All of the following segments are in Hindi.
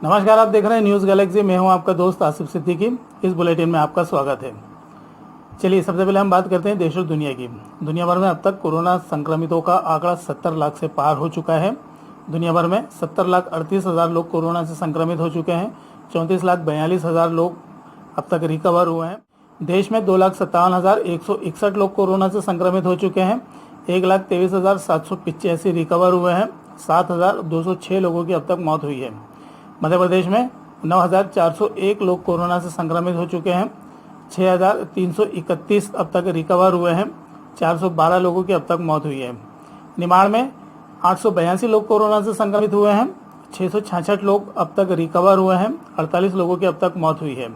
नमस्कार, आप देख रहे हैं न्यूज़ गैलेक्सी। मैं हूं आपका दोस्त आसिफ सिद्दीकी। इस बुलेटिन में आपका स्वागत है। चलिए, सबसे पहले हम बात करते हैं देश और दुनिया की। दुनिया भर में अब तक कोरोना संक्रमितों का आंकड़ा 70 लाख से पार हो चुका है। दुनिया भर में 70,38,000 लोग कोरोना से संक्रमित हो चुके हैं। 34,42,000 लोग अब तक रिकवर हुए हैं। देश में 2,57,161 लोग कोरोना से संक्रमित हो चुके हैं। 1,23,785 रिकवर हुए हैं। 7,206 लोगों की अब तक मौत हुई है। मध्य प्रदेश में 9,401 लोग कोरोना से संक्रमित हो चुके हैं। 6,331 अब तक रिकवर हुए हैं। 412 लोगों की अब तक मौत हुई है। निमाड़ में 882 लोग कोरोना से संक्रमित हुए हैं। 666 लोग अब तक रिकवर हुए हैं। 48 लोगों की अब तक मौत हुई है।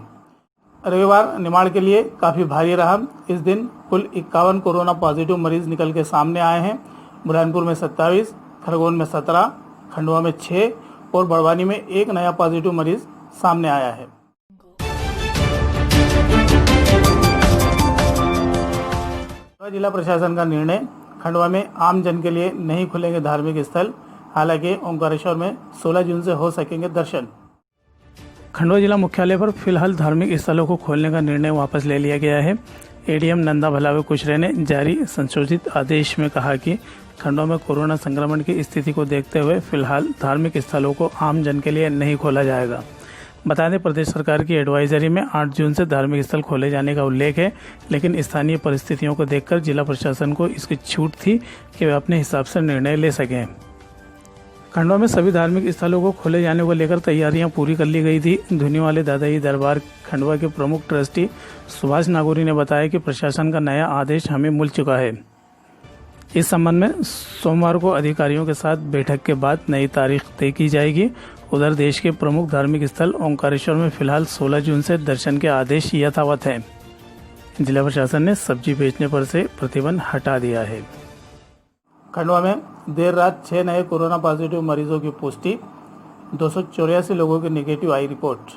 रविवार निमाड़ के लिए काफ़ी भारी रहा। इस दिन कुल 51 कोरोना पॉजिटिव मरीज निकल के सामने आए हैं। बुरहानपुर में 27, खरगोन में 17, खंडवा में 6 और बड़वानी में 1 नया पॉजिटिव मरीज सामने आया है। जिला प्रशासन का निर्णय, खंडवा में आम जन के लिए नहीं खुलेंगे धार्मिक स्थल। हालांकि ओंकारेश्वर में 16 जून से हो सकेंगे दर्शन। खंडवा जिला मुख्यालय पर फिलहाल धार्मिक स्थलों को खोलने का निर्णय वापस ले लिया गया है। एडीएम नंदा भलावे कुशरे ने जारी संशोधित आदेश में कहा कि खंडवा में कोरोना संक्रमण की स्थिति को देखते हुए फिलहाल धार्मिक स्थलों को आम जन के लिए नहीं खोला जाएगा। बता दें, प्रदेश सरकार की एडवाइजरी में 8 जून से धार्मिक स्थल खोले जाने का उल्लेख है, लेकिन स्थानीय परिस्थितियों को देखकर जिला प्रशासन को इसकी छूट थी कि वे अपने हिसाब से निर्णय ले सकें। खंडवा में सभी धार्मिक स्थलों को खोले जाने को लेकर तैयारियां पूरी कर ली गई थी। धुनीवाले दादाई दरबार खंडवा के प्रमुख ट्रस्टी सुभाष नागौरी ने बताया कि प्रशासन का नया आदेश हमें मिल चुका है। इस संबंध में सोमवार को अधिकारियों के साथ बैठक के बाद नई तारीख तय की जाएगी। उधर देश के प्रमुख धार्मिक स्थल ओंकारेश्वर में फिलहाल 16 जून से दर्शन के आदेश यथावत हैं। जिला प्रशासन ने सब्जी बेचने पर से प्रतिबंध हटा दिया है। खंडवा में देर रात 6 नए कोरोना पॉजिटिव मरीजों की पुष्टि। 284 लोगों की नेगेटिव आई रिपोर्ट।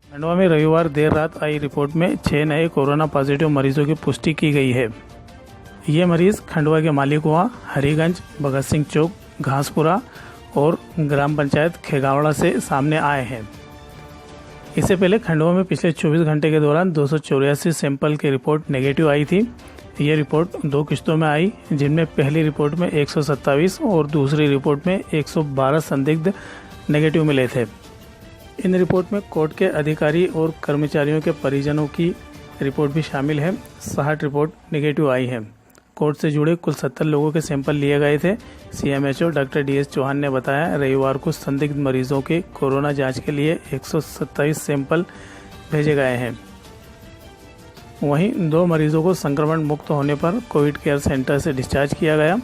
खंडवा में रविवार देर रात आई रिपोर्ट में 6 नए कोरोना पॉजिटिव मरीजों की पुष्टि की गई है। ये मरीज खंडवा के मालीकुआं, हरिगंज, भगत सिंह चौक, घासपुरा और ग्राम पंचायत खेगावड़ा से सामने आए हैं। इससे पहले खंडवा में पिछले 24 घंटे के दौरान 284 सैंपल की रिपोर्ट नेगेटिव आई थी। ये रिपोर्ट 2 किस्तों में आई, जिनमें पहली रिपोर्ट में 127 और दूसरी रिपोर्ट में 112 संदिग्ध नेगेटिव मिले थे। इन रिपोर्ट में कोर्ट के अधिकारी और कर्मचारियों के परिजनों की रिपोर्ट भी शामिल है। 60 रिपोर्ट नेगेटिव आई है। कोर्ट से जुड़े कुल 70 लोगों के सैंपल लिए गए थे। सीएमएचओ डॉक्टर डीएस चौहान ने बताया, रविवार को संदिग्ध मरीजों के कोरोना जांच के लिए 127 सैंपल भेजे गए हैं। वहीं 2 मरीजों को संक्रमण मुक्त होने पर कोविड केयर सेंटर से डिस्चार्ज किया गया।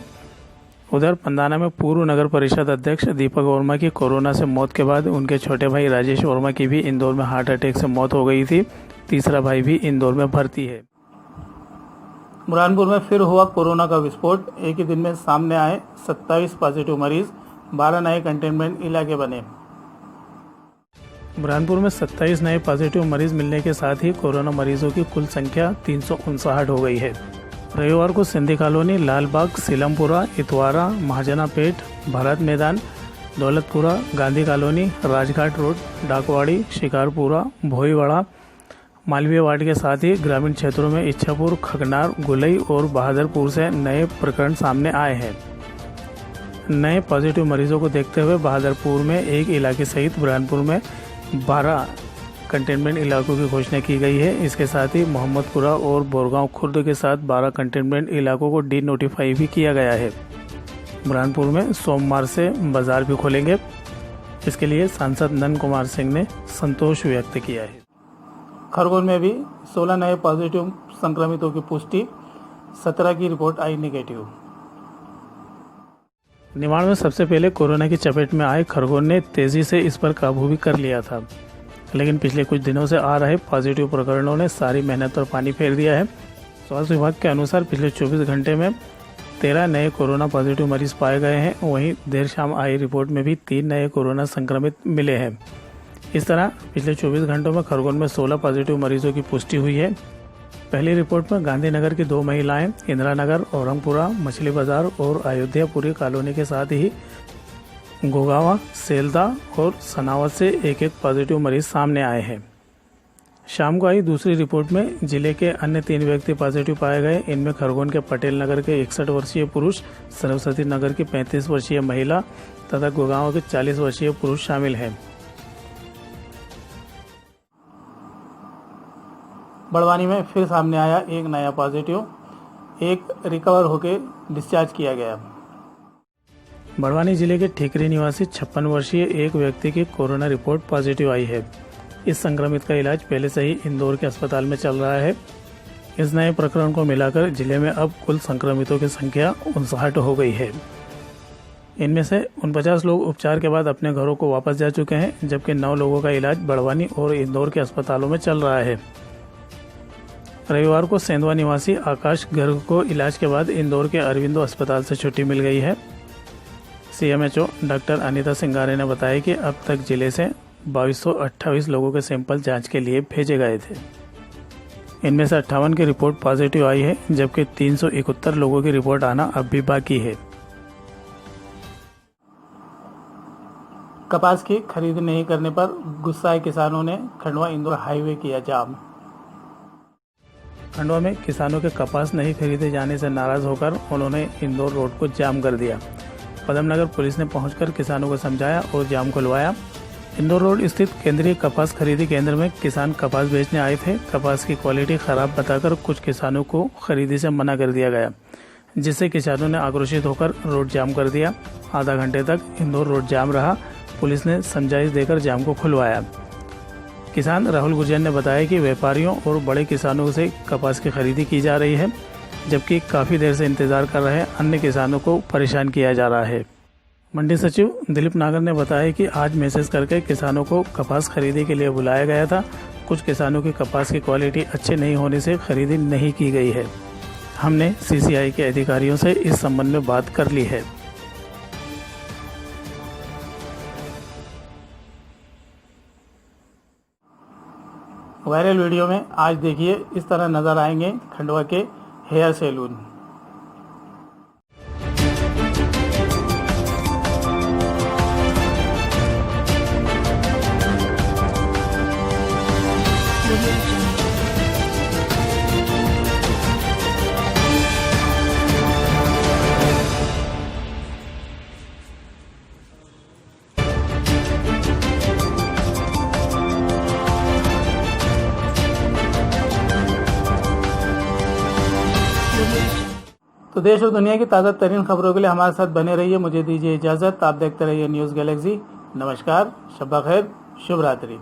उधर पंदाना में पूर्व नगर परिषद अध्यक्ष दीपक वर्मा की कोरोना से मौत के बाद उनके छोटे भाई राजेश वर्मा की भी इंदौर में हार्ट अटैक से मौत हो गई थी। तीसरा भाई भी इंदौर में भर्ती है। बुरहानपुर में फिर हुआ कोरोना का विस्फोट। एक ही दिन में सामने आए 27 पॉजिटिव मरीज। 12 नए कंटेनमेंट इलाके बने। बुरहानपुर में 27 नए पॉजिटिव मरीज मिलने के साथ ही कोरोना मरीजों की कुल संख्या 359 हो गई है। रविवार को Sindhi colony, Lalbagh, Seelampura, Itwara, Mahajanapet, Bharat Maidan, Daulatpura, Gandhi colony, Rajghat road, Dakwadi, Shikarpura, Bhoiwada, Malviya ward के साथ ही ग्रामीण क्षेत्रों में इच्छापुर, खगनार, गुलई और बहादुरपुर से नए प्रकरण सामने आए हैं। नए पॉजिटिव मरीजों को देखते हुए बहादुरपुर में 1 इलाके सहित बुरहानपुर में 12 कंटेनमेंट इलाकों की घोषणा की गई है। इसके साथ ही मोहम्मदपुरा और बोरगांव खुर्द के साथ 12 कंटेनमेंट इलाकों को डी नोटिफाई भी किया गया है। बुरहानपुर में सोमवार से बाजार भी खोलेंगे। इसके लिए सांसद नंद कुमार सिंह ने संतोष व्यक्त किया है। खरगोन में भी 16 नए पॉजिटिव संक्रमितों की पुष्टि। 17 की रिपोर्ट आई नेगेटिव। निमाड़ में सबसे पहले कोरोना की चपेट में आए खरगोन ने तेजी से इस पर काबू भी कर लिया था, लेकिन पिछले कुछ दिनों से आ रहे पॉजिटिव प्रकरणों ने सारी मेहनत पर पानी फेर दिया है। स्वास्थ्य विभाग के अनुसार पिछले 24 घंटे में 13 नए कोरोना पॉजिटिव मरीज पाए गए हैं। वहीं देर शाम आई रिपोर्ट में भी 3 नए कोरोना संक्रमित मिले हैं। इस तरह पिछले 24 घंटों में खरगोन में 16 पॉजिटिव मरीजों की पुष्टि हुई है। पहली रिपोर्ट में गांधीनगर की 2 महिलाएं, इंदिरा नगर, औरंगपुरा, मछली बाजार और अयोध्यापुरी कॉलोनी के साथ ही गोगावा, सेल्दा और सनावत से एक एक पॉजिटिव मरीज सामने आए हैं। शाम को आई दूसरी रिपोर्ट में जिले के अन्य 3 व्यक्ति पॉजिटिव पाए गए। इनमें खरगोन के पटेल नगर के 61 वर्षीय पुरुष, सरस्वती नगर की 35 वर्षीय महिला तथा गोगावा के 40 वर्षीय पुरुष शामिल हैं। बड़वानी में फिर सामने आया एक नया पॉजिटिव, एक रिकवर होकर डिस्चार्ज किया गया। बड़वानी जिले के ठीकरी निवासी 56 वर्षीय एक व्यक्ति की कोरोना रिपोर्ट पॉजिटिव आई है। इस संक्रमित का इलाज पहले से ही इंदौर के अस्पताल में चल रहा है। इस नए प्रकरण को मिलाकर जिले में अब कुल संक्रमितों की संख्या 59 हो गई है। इनमें से 49 लोग उपचार के बाद अपने घरों को वापस जा चुके हैं, जबकि 9 लोगों का इलाज बड़वानी और इंदौर के अस्पतालों में चल रहा है। रविवार को सेंधवा निवासी आकाश गर्ग को इलाज के बाद इंदौर के अरविंदो अस्पताल से छुट्टी मिल गई है। CMHO डॉक्टर अनीता सिंगारे ने बताया कि अब तक जिले से 2228 लोगों के सैंपल जांच के लिए भेजे गए थे। इनमें से 58 की रिपोर्ट पॉजिटिव आई है, जबकि 371 लोगों की रिपोर्ट आना अब भी बाकी है। कपास की खरीद नहीं करने पर गुस्साए किसानों ने खंडवा इंदौर हाईवे किया जाम। खंडवा में किसानों के कपास नहीं खरीदे जाने से नाराज होकर उन्होंने इंदौर रोड को जाम कर दिया। पदमनगर पुलिस ने पहुंचकर किसानों को समझाया और जाम खुलवाया। इंदौर रोड स्थित केंद्रीय कपास खरीदी केंद्र में किसान कपास बेचने आए थे। कपास की क्वालिटी खराब बताकर कुछ किसानों को खरीदी से मना कर दिया गया, जिससे किसानों ने आक्रोशित होकर रोड जाम कर दिया। आधा घंटे तक इंदौर रोड जाम रहा। पुलिस ने समझाइश देकर जाम को खुलवाया। किसान राहुल गुर्जर ने बताया कि व्यापारियों और बड़े किसानों से कपास की खरीदी की जा रही है, जबकि काफ़ी देर से इंतजार कर रहे अन्य किसानों को परेशान किया जा रहा है। मंडी सचिव दिलीप नागर ने बताया कि आज मैसेज करके किसानों को कपास खरीदी के लिए बुलाया गया था। कुछ किसानों की कपास की क्वालिटी अच्छी नहीं होने से खरीदी नहीं की गई है। हमने CCI के अधिकारियों से इस संबंध में बात कर ली है। वायरल वीडियो में आज देखिए इस तरह नजर आएंगे खंडवा के हेयर सैलून। तो देश और दुनिया की ताज़ा तरीन खबरों के लिए हमारे साथ बने रहिए। मुझे दीजिए इजाज़त। आप देखते रहिए न्यूज़ गैलेक्सी। नमस्कार, शब्बा खैर, शुभ रात्रि।